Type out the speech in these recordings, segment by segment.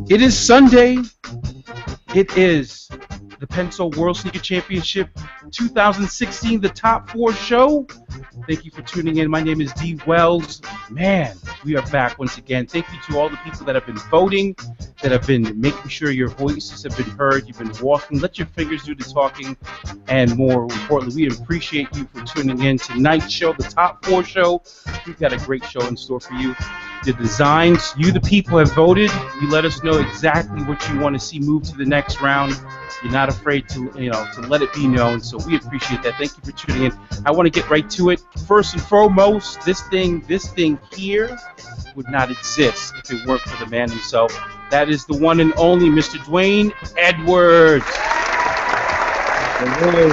It is Sunday. It is the Pensole World Sneaker Championship 2016, the Top 4 show. Thank you for tuning in. My name is D. Wells. Man, we are back once again. Thank you to all the people that have been voting, that have been making sure your voices have been heard. You've been walking. Let your fingers do the talking. And more importantly, we appreciate you for tuning in. Tonight's show, the Top 4 show, we've got a great show in store for you. The designs, you the people have voted. You let us know exactly what you want to see move to the next round. You're not afraid to let it be known. So we appreciate that. Thank you for tuning in. I want to get right to it. First and foremost, this thing here would not exist if it weren't for the man himself. That is the one and only Mr. Dwayne Edwards. Hello.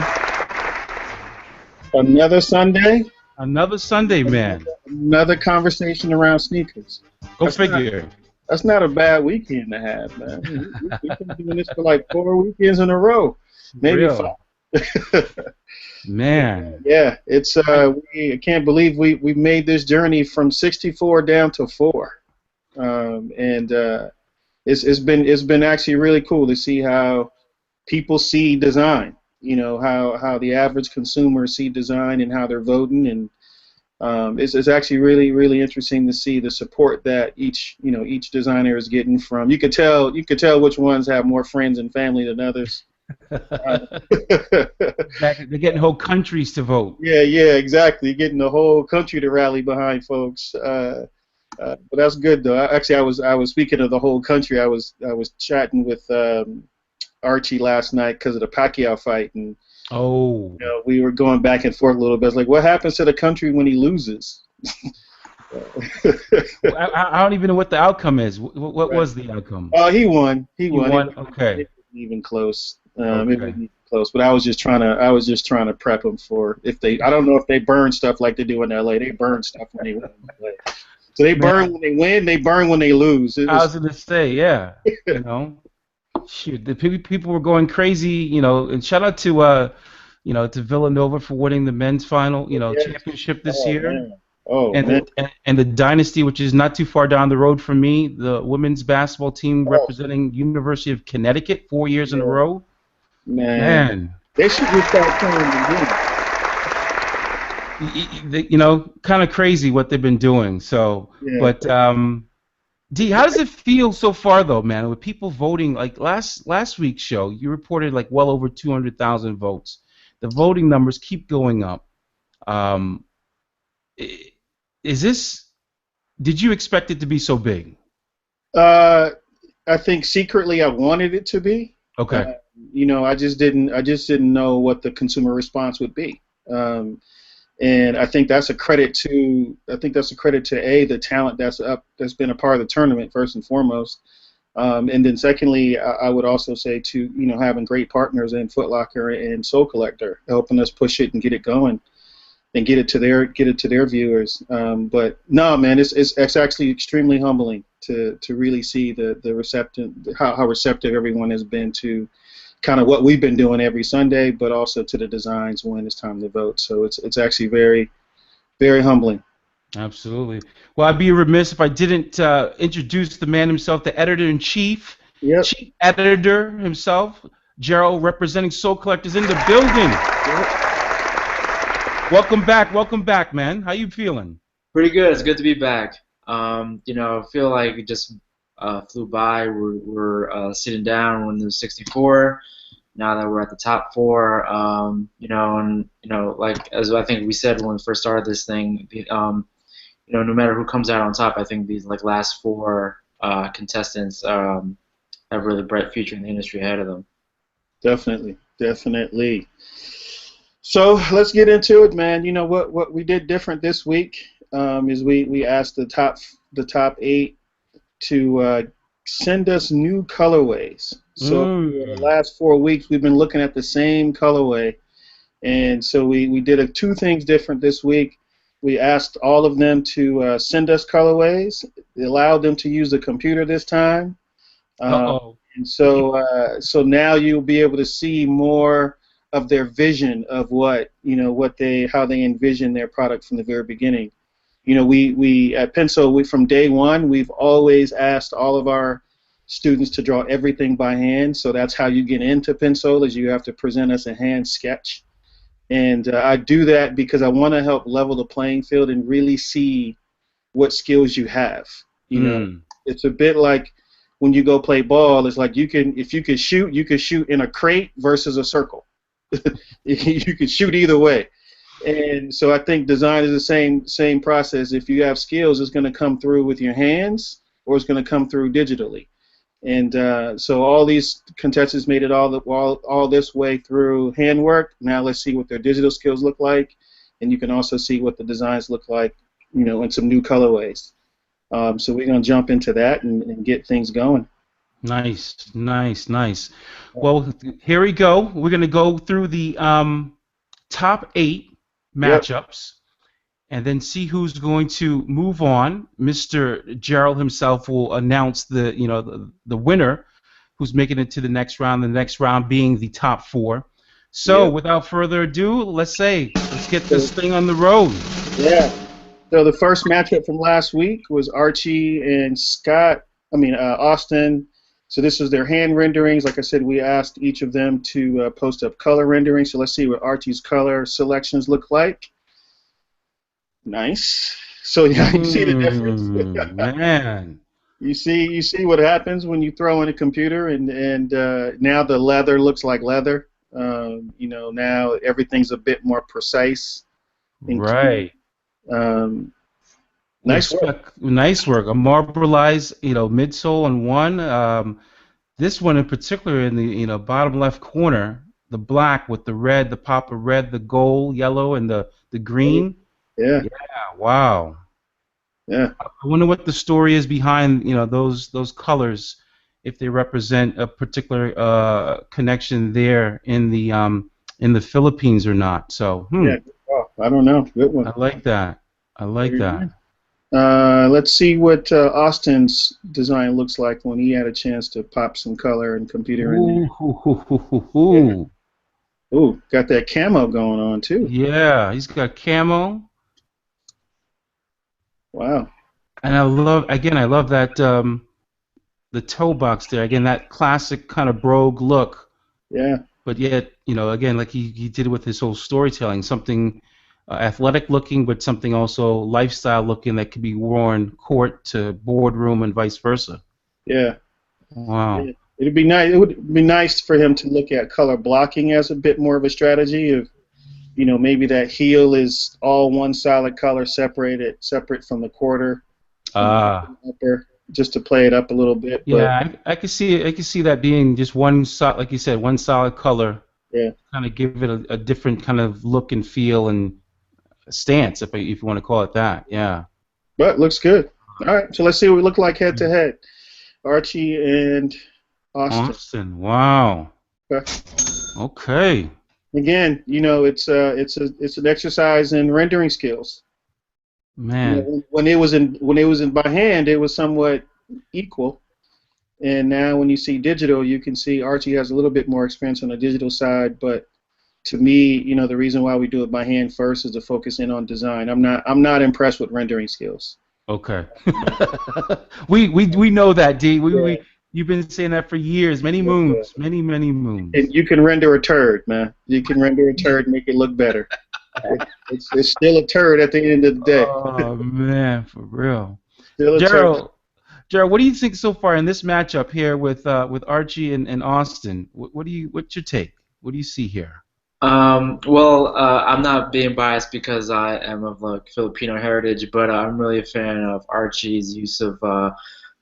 Another Sunday. Another Sunday, man. Another conversation around sneakers. Go figure. That's not a bad weekend to have, man. We've been doing this for like 4 weekends in a row, maybe 5. Man. Yeah, it's I can't believe we made this journey from 64 down to 4, and it's been actually really cool to see how people see design. You know how the average consumer see design and how they're voting, and it's actually really interesting to see the support that each designer is getting from. You could tell which ones have more friends and family than others. They're getting whole countries to vote. Yeah, exactly. You're getting the whole country to rally behind folks. But that's good though. Actually, I was speaking of the whole country. I was chatting with Archie last night because of the Pacquiao fight, and we were going back and forth a little bit. It's like, what happens to the country when he loses? I don't even know what the outcome is. What was the outcome? He won. He won. Okay. It wasn't even close. It wasn't even close. But I was just trying to prep them for if they. I don't know if they burn stuff like they do in LA. They burn stuff when they win. So they burn when they win. They burn when they lose. I was gonna say, yeah. Shoot, the people were going crazy, and shout out to to Villanova for winning the men's final, championship this year. Man. And the dynasty, which is not too far down the road from me, the women's basketball team representing University of Connecticut 4 years in a row. Man. They should just start playing again. Kind of crazy what they've been doing. So, yeah. But D, how does it feel so far though, man? With people voting, like last week's show, you reported like well over 200,000 votes. The voting numbers keep going up. Did you expect it to be so big? I think secretly I wanted it to be. Okay. I just didn't know what the consumer response would be. And I think that's a credit to the talent that's been a part of the tournament first and foremost, and then secondly I would also say to having great partners in Foot Locker and Soul Collector helping us push it and get it going and get it to their viewers. But no, man, it's actually extremely humbling to really see how receptive everyone has been to kind of what we've been doing every Sunday, but also to the designs when it's time to vote. So it's actually very, very humbling. Absolutely. Well, I'd be remiss if I didn't introduce the man himself, the editor-in-chief, chief editor himself, Gerald, representing Soul Collectors in the building. Yep. Welcome back, man. How you feeling? Pretty good. It's good to be back. I feel like it just flew by. We're sitting down when there's 64. Now that we're at the top 4, like as I think we said when we first started this thing, no matter who comes out on top, I think these last 4 contestants have a really bright future in the industry ahead of them. Definitely. So let's get into it, man. What we did different this week is we asked the top 8 to send us new colorways. So for the last 4 weeks, we've been looking at the same colorway, and so we did 2 things different this week. We asked all of them to send us colorways. We allowed them to use the computer this time, and so now you'll be able to see more of their vision of how they envision their product from the very beginning. You know, we at Pensole, we from day one, we've always asked all of our students to draw everything by hand. So that's how you get into Pensole, is you have to present us a hand sketch. And I do that because I want to help level the playing field and really see what skills you have. You know, Mm. it's a bit like when you go play ball. It's like if you could shoot, you could shoot in a crate versus a circle. You could shoot either way. And so I think design is the same process. If you have skills, it's going to come through with your hands, or it's going to come through digitally. And so all these contestants made it all this way through handwork. Now let's see what their digital skills look like, and you can also see what the designs look like, you know, in some new colorways. So we're going to jump into that and get things going. Nice, nice, nice. Well, here we go. We're going to go through the top 8 Yep. matchups and then see who's going to move on. Mr. Gerald himself will announce the winner who's making it to the next round. The next round being the top 4. So, Yep. without further ado, let's get this thing on the road. Yeah. So the first matchup from last week was Archie and Austin. So this was their hand renderings. Like I said, we asked each of them to post up color renderings. So let's see what Archie's color selections look like. Nice. So yeah, you see the difference. Man. You see what happens when you throw in a computer, and now the leather looks like leather. You know, now everything's a bit more precise and clean. Right. Nice work. Nice work. A marbleized, midsole on one. This one in particular in the bottom left corner, the black with the red, the pop of red, the gold, yellow, and the green. Yeah. Yeah. Wow. Yeah. I wonder what the story is behind those colors, if they represent a particular connection there in the Philippines or not. So Yeah. Oh, I don't know. Good one. I like that. I like that. Let's see what Austin's design looks like when he had a chance to pop some color and computer in there. Ooh. Ooh, got that camo going on too. Yeah, he's got camo. Wow. And I love that the toe box there. Again, that classic kind of brogue look. Yeah. But yet, again, like he did with his whole storytelling, something athletic looking, but something also lifestyle looking that could be worn court to boardroom and vice versa. Yeah. Wow. It'd be nice. It would be nice for him to look at color blocking as a bit more of a strategy. Of, maybe that heel is all one solid color, separate from the quarter, upper, just to play it up a little bit. Yeah, but I could see it. I could see that being just one solid, like you said, one solid color. Yeah. Kind of give it a different kind of look and feel and stance, if you want to call it that. Yeah. But looks good. All right, so let's see what we look like head to head. Archie and Austin. Wow. Okay. Again, it's an exercise in rendering skills. Man. When it was in by hand, it was somewhat equal, and now when you see digital, you can see Archie has a little bit more experience on the digital side. But to me, the reason why we do it by hand first is to focus in on design. I'm not impressed with rendering skills. Okay. we know that, D. You've been saying that for years, many moons. And you can render a turd, man. You can render a turd and make it look better. It's still a turd at the end of the day. Oh man, for real. Still a Gerald, what do you think so far in this matchup here with Archie and Austin? What's your take? What do you see here? Well, I'm not being biased because I am of Filipino heritage, but I'm really a fan of Archie's use of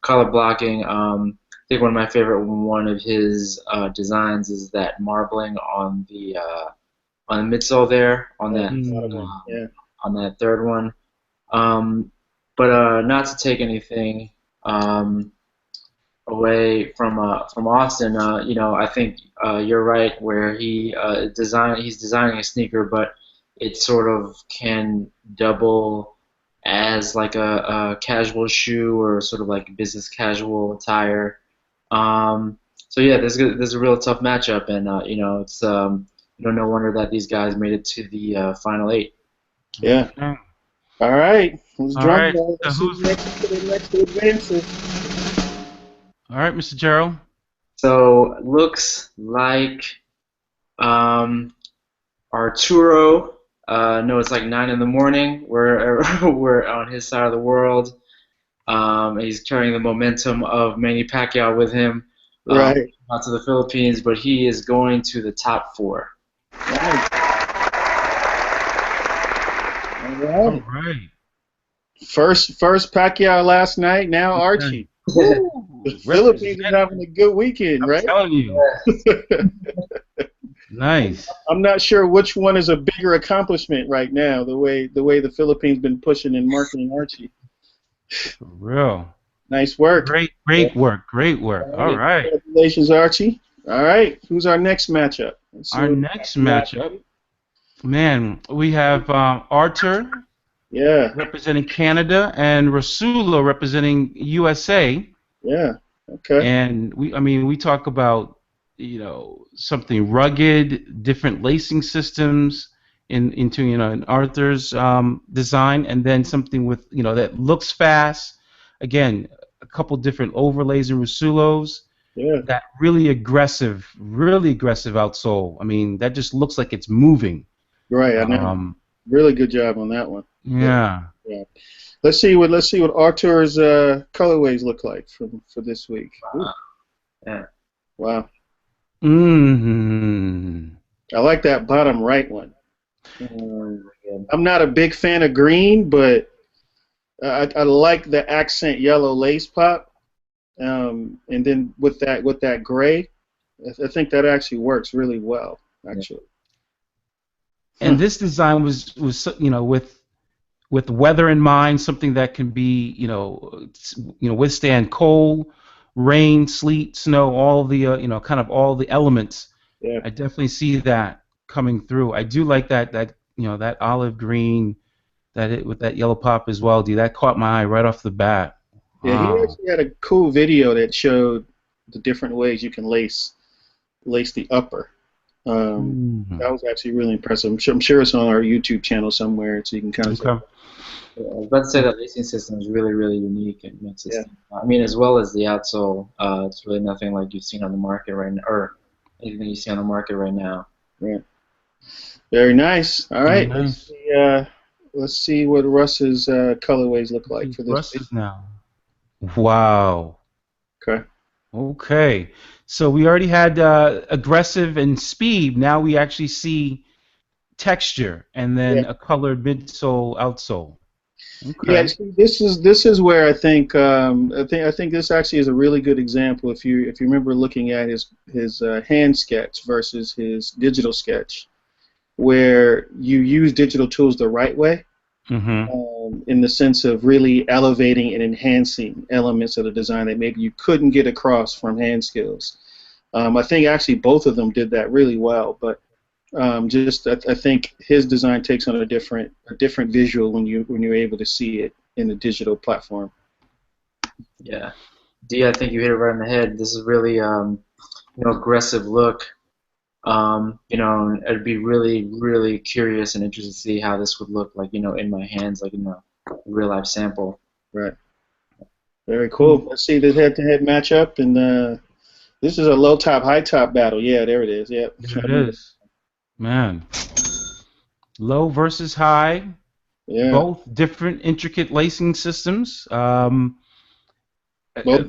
color blocking. I think one of my favorite one of his designs is that marbling on the midsole there on that third one. But not to take anything away from Austin, I think you're right where he's designing a sneaker, but it sort of can double as like a casual shoe or sort of like business casual attire. So yeah, this is a real tough matchup, and it's no wonder that these guys made it to the final 8. Yeah. All right, let's All drum right. roll. So Let's see who's? the next who advances. All right, Mr. Gerald. So looks like um, Arturo. No, it's like 9 in the morning. We're on his side of the world. He's carrying the momentum of Manny Pacquiao with him Right. out to the Philippines, but he is going to the top four. Right. All All right. right. First Pacquiao last night. Now Okay. Archie. The Philippines is Represent. having a good weekend, I'm right? telling you. Nice. I'm not sure which one is a bigger accomplishment right now. The way the Philippines been pushing and marketing Archie. For real. Nice work. Great work. Great work. All right. Congratulations, Archie. All right. Who's our next matchup? Let's see Our what next we got. matchup, man, we have Arthur Yeah. representing Canada and Rasulo representing USA. Yeah. Okay. And we talk about, something rugged, different lacing systems into, in Arthur's design, and then something with, that looks fast. Again, a couple different overlays in Rasulo's. Yeah. That really aggressive outsole. I mean, that just looks like it's moving. Right. I know. Um, Really good job on that one. yeah. Yeah. Let's see what Arthur's colorways look like for this week. Ooh, Yeah. wow. Hmm. I like that bottom right one. I'm not a big fan of green, but I like the accent yellow lace pop. And then with that gray, I think that actually works really well. Actually. And this design was with weather in mind, something that can be withstand cold, rain, sleet, snow, all the kind of all the elements. Yeah. I definitely see that coming through. I do like that olive green with that yellow pop as well, dude. That caught my eye right off the bat. Yeah. He Wow. actually had a cool video that showed the different ways you can lace the upper. Mhm. That was actually really impressive. I'm sure it's on our YouTube channel somewhere, so you can kind of see. Okay. I was about to say that lacing system is really, really unique and makes it Yeah. stand out. I mean, as well as the outsole, it's really nothing like you've seen on the market right now, or anything you see on the market right now. Right. Very nice. All Very right. nice. Let's see what Russ's colorways look like for this week. Russ now. Wow. Okay. Okay. So we already had aggressive and speed. Now we actually see texture and Yeah. then a colored midsole, outsole. Yeah. Okay. See, this is where I think this actually is a really good example. If you remember looking at his hand sketch versus his digital sketch, where you use digital tools the right way. Mm-hmm. In the sense of really elevating and enhancing elements of the design that maybe you couldn't get across from hand skills. I think actually both of them did that really well, but I think his design takes on a different visual when you're able to see it in the digital platform. Yeah. D, I think you hit it right on the head. This is really, aggressive look. I'd be really, really curious and interested to see how this would look like, in my hands, like in a real life sample. Right. Very cool. Let's see the head-to-head matchup, and this is a low top, high top battle. Yeah, there it is. Yep. There it is. Man. Low versus high. Yeah. Both different intricate lacing systems. Both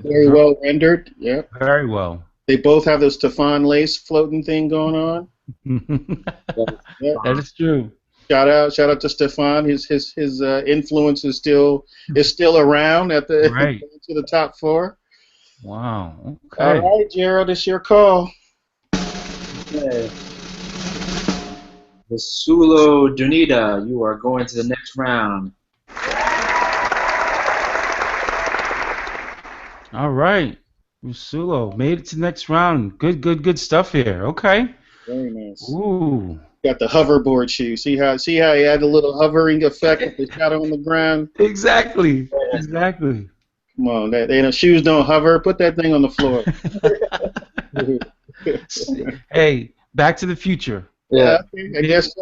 very well rendered. Yep. Very well. They both have the Stefan lace floating thing going on. Yep. That is true. Shout out to Stefan. His influence is still around at the Right. to the top four. Wow. All Okay. right, Gerald, it's your call. Okay. Vasulo Dunida, you are going to the next round. All right. Rusulo made it to the next round. Good stuff here. Okay. Very nice. Ooh. Got the hoverboard shoe. See how he had a little hovering effect with the shadow on the ground. Exactly. Exactly. Come on, shoes don't hover. Put that thing on the floor. Hey, Back to the Future. Yeah, I guess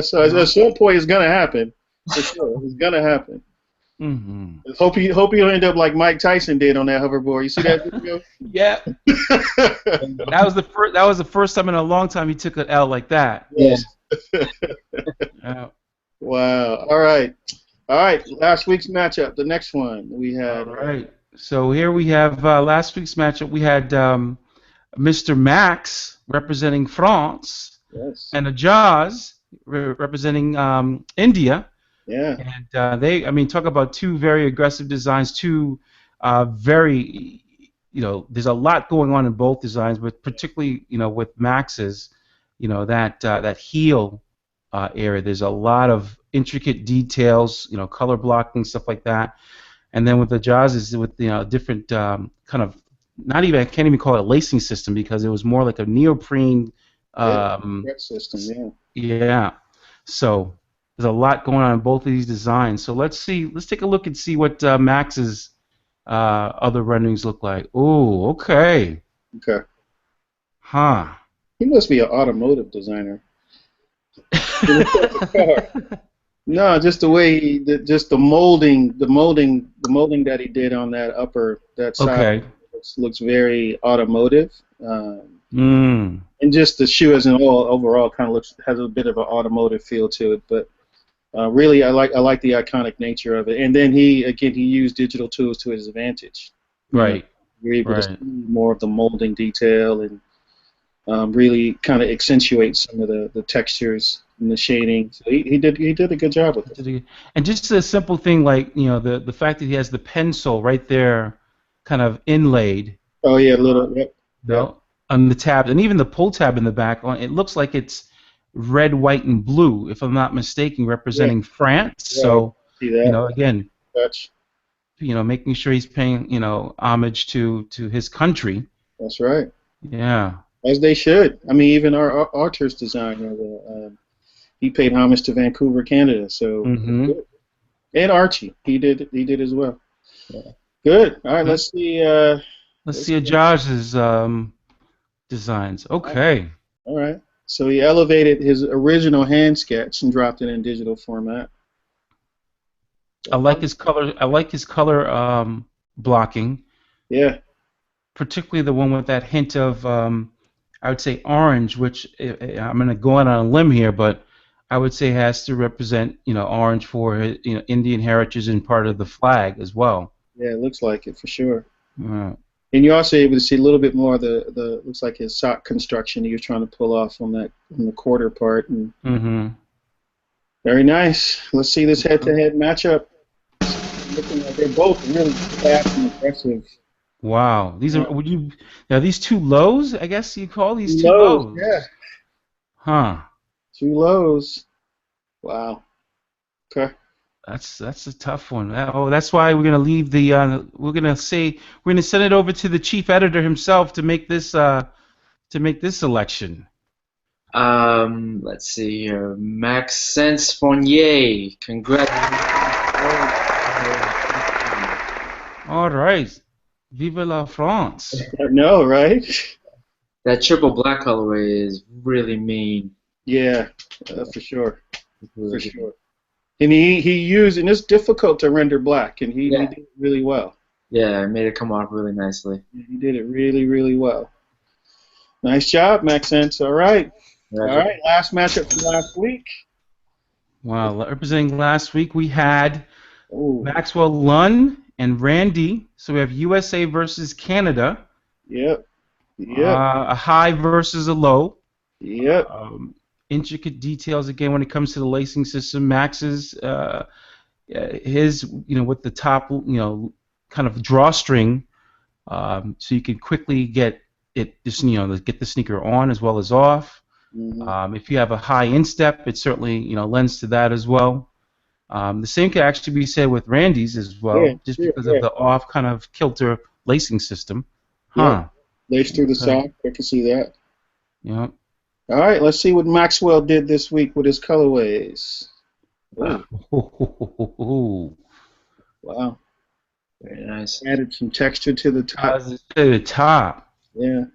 so. At some point, it's gonna happen. For sure. It's gonna happen. Mm-hmm. Hope you end up like Mike Tyson did on that hoverboard. You see that video? Yeah, that was the first. That was the first time in a long time he took an L like that. Yeah. Yes. Yeah. Wow. All right. All right. Last week's matchup. The next one we All had. right. So here we have last week's matchup. We had Mr. Max representing France Yes. and Ajaz representing India. Yeah. And I mean, talk about two very aggressive designs, two very, there's a lot going on in both designs, but particularly, with Max's, that heel area, there's a lot of intricate details, color blocking, stuff like that. And then with the Jaws is with different kind of not even I can't even call it a lacing system because it was more like a neoprene. Yeah. Um, Threat system. Yeah. yeah. So there's a lot going on in both of these designs. So let's see. Let's take a look and see what Max's other renderings look like. Oh, okay. Okay. Huh. He must be an automotive designer. No, just the way just the molding that he did on that side Okay. looks very automotive. Mm. And just the shoe as an overall kind of has a bit of an automotive feel to it. But really, I like the iconic nature of it. And then he used digital tools to his advantage. Right. You're able to Right. see more of the molding detail and really kind of accentuate some of the textures and the shading. So he did a good job with it. And just a simple thing like the fact that he has the Pensole right there, kind of inlaid. Oh yeah, little yep. No, on the tab, and even the pull tab in the back, it looks like it's red, white, and blue, if I'm not mistaken, Yeah, representing France. yeah, So, see that again, touch. making sure he's paying, homage to his country. That's right. Yeah. As they should. I mean, even our Arthur's designer, he paid homage to Vancouver, Canada. So Mm-hmm. good. And Archie, he did as well. Yeah. Good. All right, let's see. Let's see Josh's designs. Okay. All right. So he elevated his original hand sketch and dropped it in digital format. I like his color. I like his color blocking, Yeah. particularly the one with that hint of, I would say, orange, which I'm going to go out on a limb here, but I would say has to represent, orange for Indian heritage and part of the flag as well. Yeah, it looks like it for sure. Right. And you're also able to see a little bit more of the looks like his sock construction he was trying to pull off on the quarter part. And Mm-hmm. very nice. Let's see this head-to-head matchup. Looking like they're both really fast and aggressive. Wow. These are these two lows, I guess you call these two Lows, lows. yeah. Huh. Two lows. Wow. Okay. That's a tough one. That's why we're gonna leave the. We're gonna send it over to the chief editor himself to make this selection. Let's see here. Maxence Fournier. Congratulations. All right. Vive la France. No, right? That triple black colorway is really mean. Yeah, for sure. For sure. And he used, and it's difficult to render black, and he did it really well. Yeah, it made it come off really nicely. He did it really, really well. Nice job, Maxence. All right. All right, last matchup from last week. Wow, representing last week we had Ooh. Maxwell Lunn and Randy. So we have USA versus Canada. Yep. A high versus a low. Yep. Intricate details again when it comes to the lacing system. Max's his with the top kind of drawstring, so you can quickly get it get the sneaker on as well as off. Mm-hmm. If you have a high instep, it certainly lends to that as well. The same can actually be said with Randy's as well, because of the off kind of kilter lacing system. Huh. Yeah. Lace through the sock. I can see that. Yeah. All right, let's see what Maxwell did this week with his colorways. Wow. Very nice. Added some texture to the top. To the top. Yeah.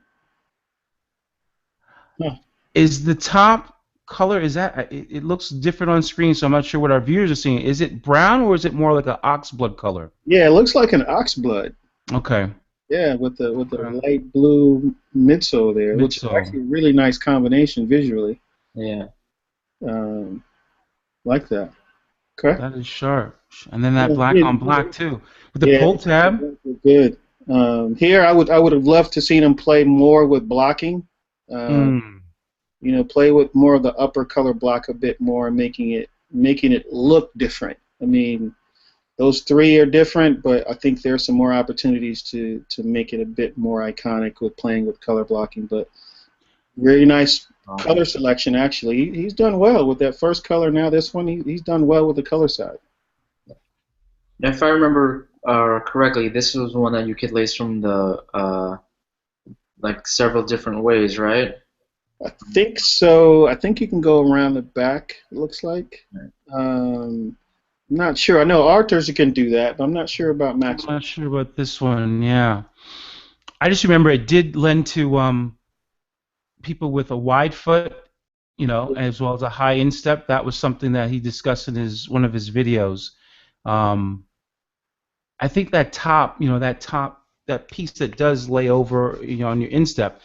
Huh. Is the top color is that? It looks different on screen, so I'm not sure what our viewers are seeing. Is it brown or is it more like an oxblood color? Yeah, it looks like an oxblood. Okay. Yeah, with the Okay. light blue midsole there, which is Midsole. actually a really nice combination visually. Yeah. Um, like that. Okay. That is sharp. And then that Yeah, black on black too. With the yeah, pull tab. good. Here, I would have loved to see them play more with blocking. Um, Hmm. play with more of the upper color block a bit more, making it look different. I mean, those three are different, but I think there's some more opportunities to make it a bit more iconic with playing with color blocking. But very nice color selection, actually. He's done well with that first color. Now this one, he's done well with the color side. If I remember correctly, this was one that you could lace from the like several different ways, right? I think so. I think you can go around the back, it looks like. Right. Not sure. I know Arthur's you can do that, but I'm not sure about I'm Max. not sure about this one. Yeah. I just remember it did lend to people with a wide foot, as well as a high instep. That was something that he discussed in one of his videos. Um, I think that top, that piece that does lay over, on your instep,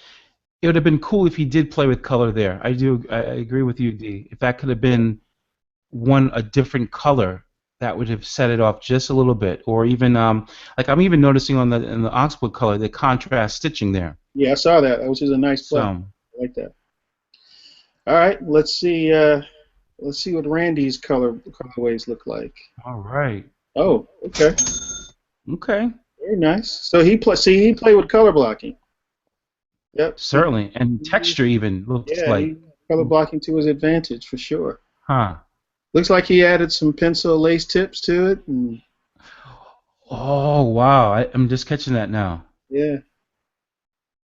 it would have been cool if he did play with color there. I agree with you, D. If that could have been a different color, that would have set it off just a little bit. Or even like I'm even noticing in the oxblood color the contrast stitching there. Yeah, I saw that. That was just a nice play. So I like that. All right, let's see. Let's see what Randy's colorways look like. all right, Oh, okay, okay, very nice. So he played with color blocking. Yep. certainly, and texture even looks Yeah, like, he color blocking to his advantage for sure. huh? Looks like he added some pencil lace tips to it. And Oh wow, I'm just catching that now. yeah.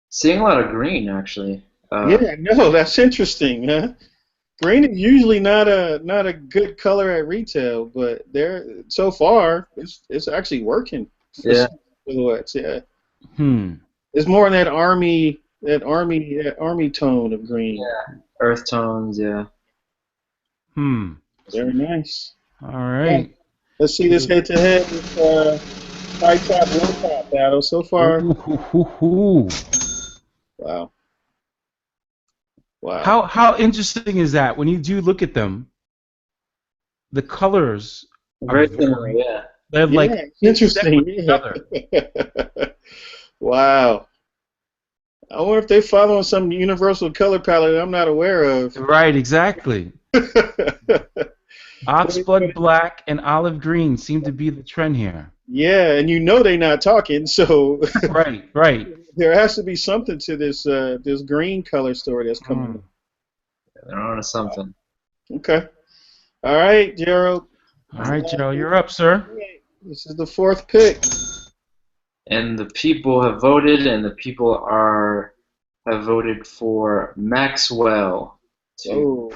Seeing a lot of green actually. Yeah, no, that's interesting, huh? Green is usually not a good color at retail, but so far it's actually working for Yeah. some silhouettes. Yeah, Hmm. it's more in that army tone of green. Yeah. Earth tones, yeah. Hmm. Very nice. All Yeah. right. Let's see this head-to-head with high top, low top battle so far. Ooh, hoo, hoo, hoo. Wow, wow. How interesting is that when you do look at them? The colors are Very similar, yeah. they're like Yeah, it's interesting. with each other. Yeah. Wow. I wonder if they're following some universal color palette I'm not aware of. Right, exactly. Oxblood black and olive green seem to be the trend here. Yeah, and they're not talking, so Right, right. there has to be something to this green color story that's coming up. They're on to something. Okay. All right, Gerald. All right, Joe, you're up, sir. This is the fourth pick. And the people have voted, and the people have voted for Maxwell. Oh,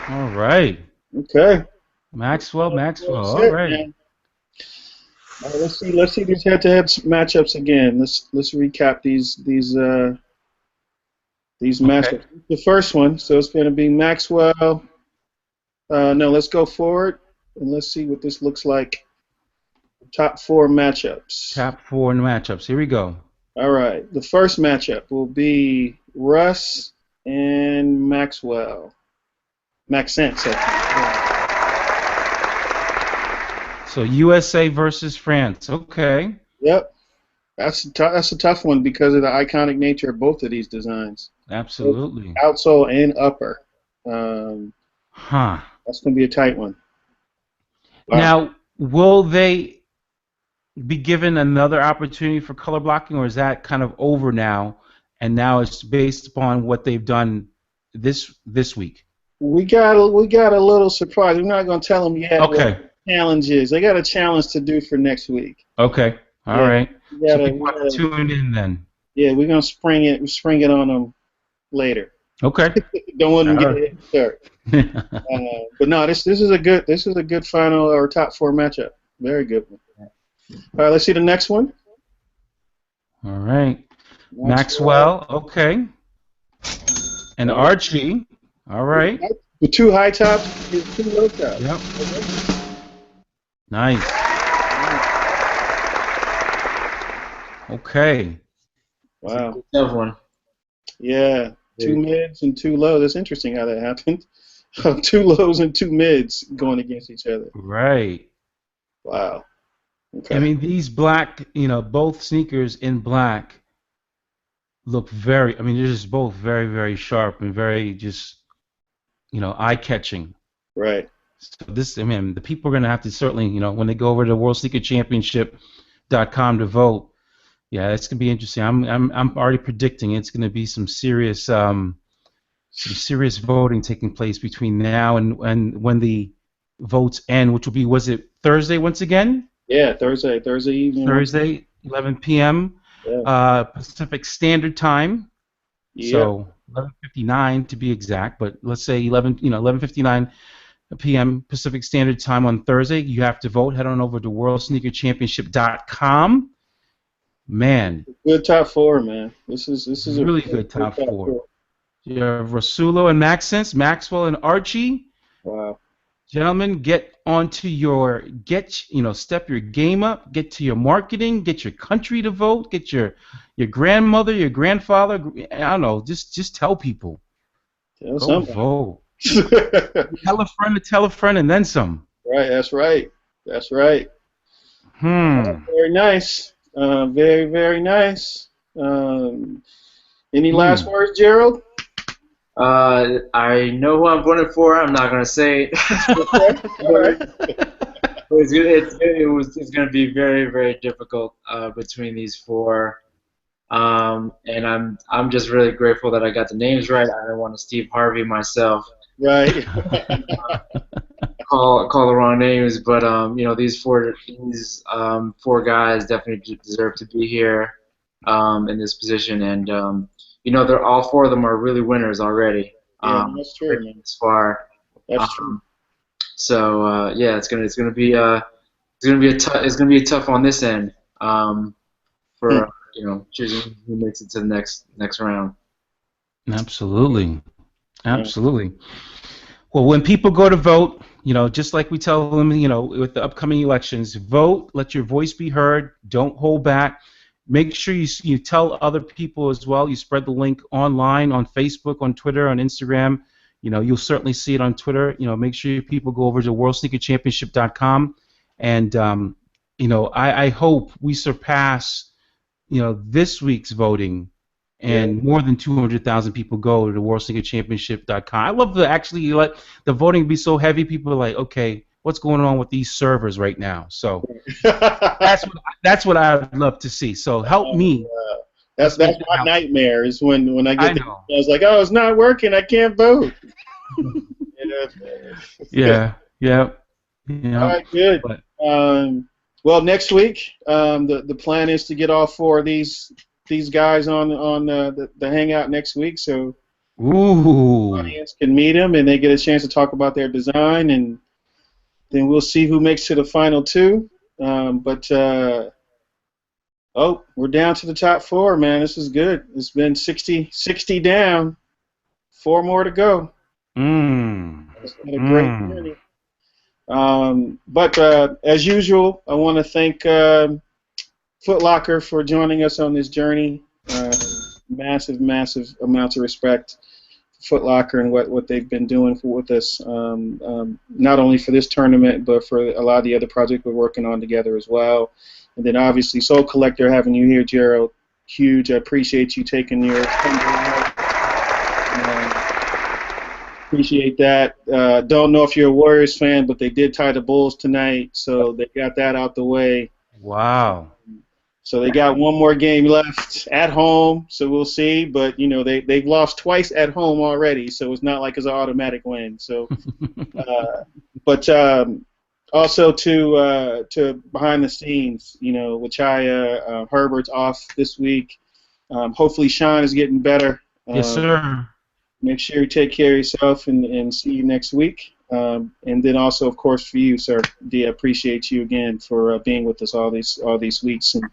All right. okay. Maxwell. That's All it, right. man. All right, let's see these head-to-head matchups again. Let's recap these matchups. The first one, so it's going to be Maxwell. No, let's go forward and let's see what this looks like. Top four matchups. Top four matchups. Here we go. All right. The first matchup will be Russ and Maxwell. Maxence. So USA versus France. Okay. Yep. That's a tough one because of the iconic nature of both of these designs. Absolutely. Outsole and upper. Huh. That's going to be a tight one. Wow. Now, will they be given another opportunity for color blocking, or is that kind of over now? And now it's based upon what they've done this week. We got a little surprise. We're not going to tell them yet. Okay. What the challenge is. They got a challenge to do for next week. Okay. All Yeah. right. So people have to tune in then. Yeah, we're gonna spring it on them later. Okay. Don't want them to All get a head start. But no, this is a good final or top four matchup. Very good one. All right, let's see the next one. All right. Maxwell. Okay. And All right. Archie. All right. The 2 high tops and 2 low tops. Yep. Nice. Okay. Wow. Tough one. Yeah. 2 mids and 2 lows. That's interesting how that happened. 2 lows and 2 mids going against each other. Right. Wow. I Okay. mean, these black, both sneakers in black look very, I mean, they're just both very, very sharp and very just, eye-catching. Right. So this, I mean, the people are going to have to certainly, when they go over to worldsneakerchampionship.com to vote, yeah, it's going to be interesting. I'm already predicting it's going to be some serious voting taking place between now and when the votes end, which will be, was it Thursday once again? Yeah, Thursday evening. Thursday, 11 p.m. Yeah. Pacific Standard Time. Yep. So 11:59 to be exact, but let's say 11:59 p.m. Pacific Standard Time on Thursday. You have to vote. Head on over to worldsneakerchampionship.com. Man, Good top 4, man. This is a really good top four. You have Rasulo and Maxwell and Archie. Wow. Gentlemen, step your game up, get to your marketing, get your country to vote, get your grandmother, your grandfather, I don't know, just tell people. Tell Go somebody. vote. Tell a friend, and then some. Right, that's right. That's right. Very nice. Very, very nice. Any last words, Gerald? I know who I'm voting for. I'm not gonna say. All right. It's gonna be very, very difficult between these four. And I'm just really grateful that I got the names right. I don't want to Steve Harvey myself. Right. Call the wrong names, but these four guys definitely deserve to be here in this position, and they're all four of them are really winners already. Yeah, that's true, man. This far. That's true. So yeah, it's gonna be a tough on this end for choosing who makes it to the next round. Absolutely. Well, when people go to vote, just like we tell them, with the upcoming elections, vote, let your voice be heard, don't hold back. Make sure you tell other people as well. You spread the link online, on Facebook, on Twitter, on Instagram. You'll certainly see it on Twitter. Make sure people go over to worldsneakerchampionship.com. And, I hope we surpass, this week's voting and more than 200,000 people go to worldsneakerchampionship.com. I love actually let the voting be so heavy. People are like, okay, what's going on with these servers right now? So that's what I'd love to see. So help me. That's my nightmare is when I get I was like, oh, it's not working. I can't vote. Yeah. All right, good. Well, next week, the plan is to get all four of these guys on the hangout next week, so the audience can meet them and they get a chance to talk about their design, and then we'll see who makes to the final two. We're down to the top four, man. This is good. It's been 60 down, 4 more to go. It's been a great journey. As usual, I want to thank Foot Locker for joining us on this journey. Massive amounts of respect for Foot Locker and what they've been doing with us, not only for this tournament, but for a lot of the other projects we're working on together as well. And then obviously Soul Collector, having you here, Gerald, huge. I appreciate you taking your time. Appreciate that. Don't know if you're a Warriors fan, but they did tie the Bulls tonight, so they got that out the way. Wow. So they got one more game left at home, so we'll see. But they've lost twice at home already, so it's not like it's an automatic win. So, also to behind the scenes, with Chaya, Herbert's off this week. Hopefully Sean is getting better. Yes, sir. Make sure you take care of yourself and see you next week. And then also, of course, for you, sir, D, I appreciate you again for being with us all these weeks and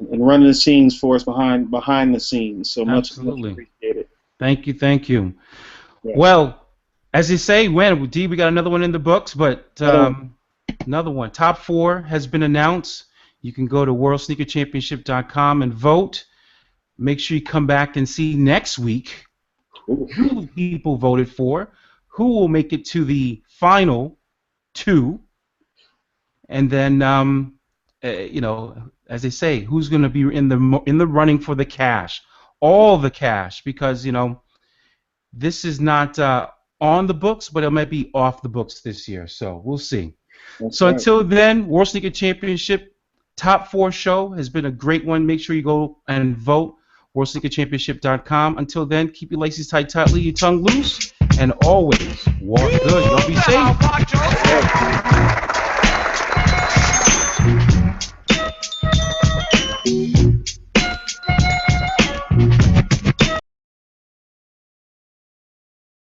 running the scenes for us behind the scenes. So much appreciated. Thank you, thank you. Yeah. Well, as they say, when D, we got another one in the books, but Another one. another one. Top 4 has been announced. You can go to worldsneakerchampionship.com and vote. Make sure you come back and see next week Ooh. who people voted for, who will make it to the final 2, and then as they say, who's going to be in the running for the cash, all the cash, because this is not on the books, but it might be off the books this year. So we'll see. That's So right. until then, World Sneaker Championship Top 4 show has been a great one. Make sure you go and vote. WorldSneakerChampionship.com. Until then, keep your laces tight, tightly, your tongue loose, and always walk good. Y'all be safe.